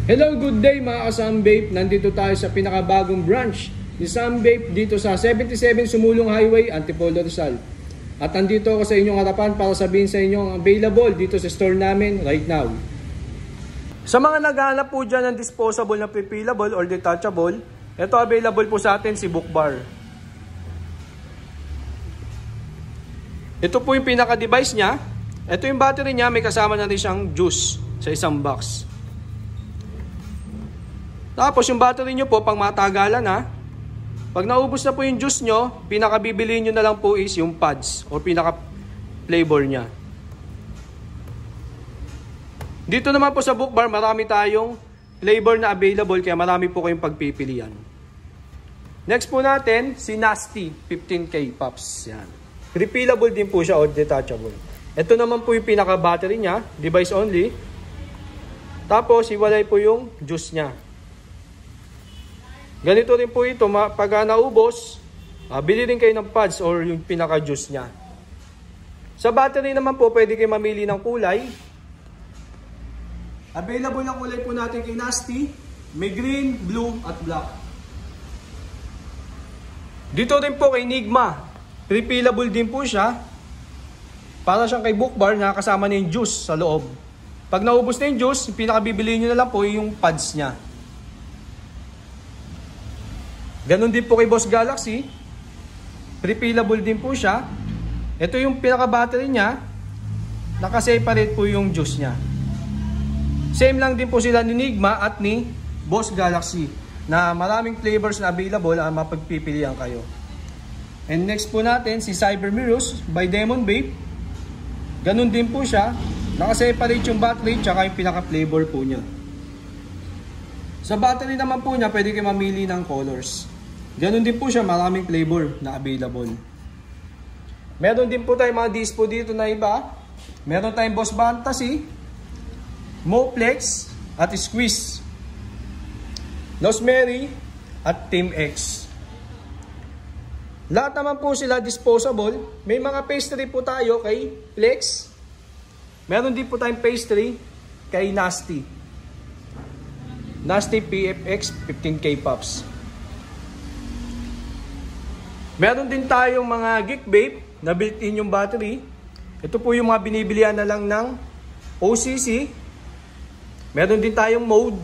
Hello, good day mga ka-Sambape. Nandito tayo sa pinakabagong branch ni Sambape dito sa 77 Sumulong Highway, Antipolo, Rizal. At nandito ako sa inyong harapan para sabihin sa inyo ang available dito sa store namin right now. Sa mga naghahanap po dyan ng disposable na prefillable or detachable, ito available po sa atin si Book Bar. Ito po yung pinaka-device niya. Ito yung battery niya, may kasama na rin siyang juice sa isang box. Tapos yung battery nyo po, pang matagalan ha. Pag naubos na po yung juice nyo, pinakabibili nyo na lang po is yung pads o pinaka-flavor nya. Dito naman po sa Book Bar, marami tayong flavor na available kaya marami po kayong pagpipilian. Next po natin, si Nasty 15K Pops. Yan. Refillable din po siya o detachable. Ito naman po yung pinaka-battery nya, device only. Tapos, iwalay po yung juice nya. Ganito rin po ito, pag naubos, bili rin kayo ng pads or yung pinaka-juice nya. Sa battery naman po, pwede kayo mamili ng kulay. Available na kulay po natin kay Nasty. May green, blue, at black. Dito rin po kay Nigma. Refillable din po siya. Para siyang kay Book Bar na kasama na yung juice sa loob. Pag naubos na yung juice, pinakabibili nyo na lang po yung pads nya. Ganon din po kay Boss Galaxy. Refillable din po siya. Ito yung pinaka-battery niya. Naka-separate po yung juice niya. Same lang din po sila ni Nigma at ni Boss Galaxy. Na maraming flavors na available ang mapagpipilian kayo. And next po natin si Cyber Mirrors by Demon Babe. Ganon din po siya. Naka-separate yung battery tsaka yung pinaka-flavor po niya. Sa battery naman po niya, pwede kayo mamili ng colors. Ganon din po siya, maraming flavor na available. Meron din po tayong mga dispo dito na iba. Meron tayong Boss Fantasy, Moplex, at Squeeze. Lost Mary, at Team X. Lahat naman po sila disposable. May mga pastry po tayo kay Flex. Meron din po tayong pastry kay Nasty. Nasty PFX 15K Pops. Meron din tayong mga Geek Babe na built-in yung battery. Ito po yung mga binibilihan na lang ng OCC. Meron din tayong mode.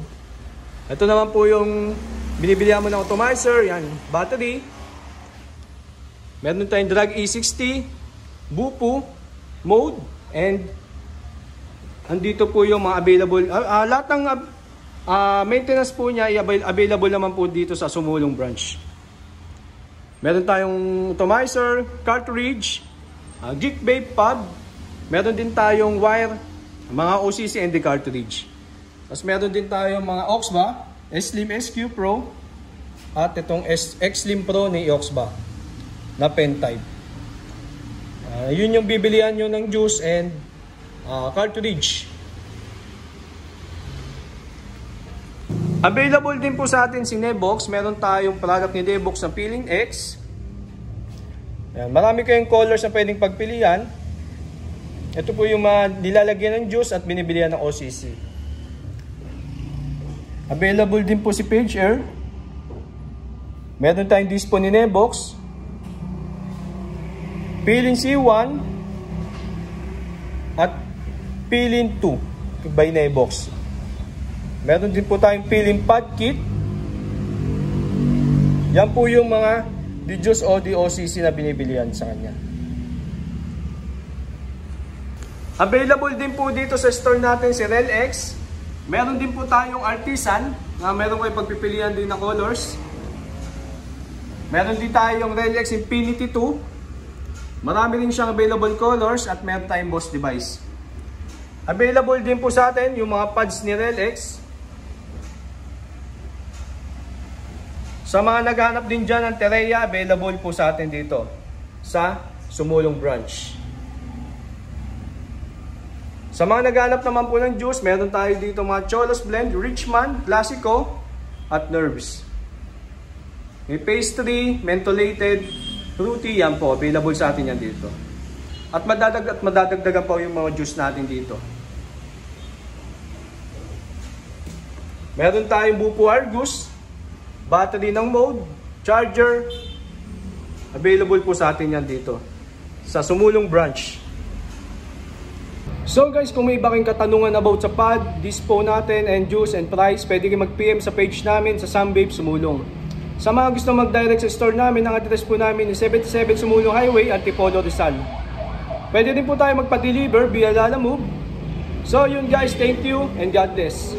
Ito naman po yung binibilihan mo ng atomizer. Yan, battery. Meron tayong Drag E60, Bupu, mode. And andito po yung mga available. Lahat ng maintenance po niya available naman po dito sa Sumulong branch. Meron tayong atomizer, cartridge, Geek Babe pad. Meron din tayong wire, mga OCC and the cartridge. Tapos meron din tayong mga Oxba, S-Slim SQ Pro, at itong X-Slim Pro ni Oxba na pen type. Yun yung bibilihan nyo ng juice and cartridge. Available din po sa atin si Nebox. Meron tayong product ni Nebox na Peeling X. Ayan, marami kayong colors na pwedeng pagpilian. Ito po yung nilalagyan ng juice at binibilihan ng OCC. Available din po si Page Air. Meron tayong dispo ni Nebox. Peeling C1 at Peeling 2 by Nebox. Meron din po tayong peeling pad kit. Yan po yung mga di-juice o di-OCC na binibilihan sa kanya. Available din po dito sa store natin si RELX. Meron din po tayong Artisan na meron kayo pagpipilian din na colors. Meron din tayong RELX Infinity 2. Marami rin siyang available colors at meron tayong Boss device. Available din po sa atin yung mga pads ni RELX. Sa mga naghahanap din dyan ng Tereya, available po sa atin dito sa Sumulong branch. Sa mga naghahanap naman po ng juice, meron tayo dito mga Cholos Blend, Richman, Classico, at Nerves. May pastry, mentholated, fruity, yan po. Available sa atin yan dito. At madadagdagan po yung mga juice natin dito. Meron tayong Bupo Argus, battery ng mode, charger. Available po sa atin yan dito sa Sumulong branch. So guys, kung may iba kayong katanungan about sa pad, dispo natin, and juice and price, pwede kayo mag-PM sa page namin sa Sam Babe Sumulong. Sa mga gusto mag-direct sa store namin, ang address po namin is 77 Sumulong Highway, Antipolo, Rizal. Pwede din po tayo magpa-deliver via Lalamove. So yun guys, thank you and God bless.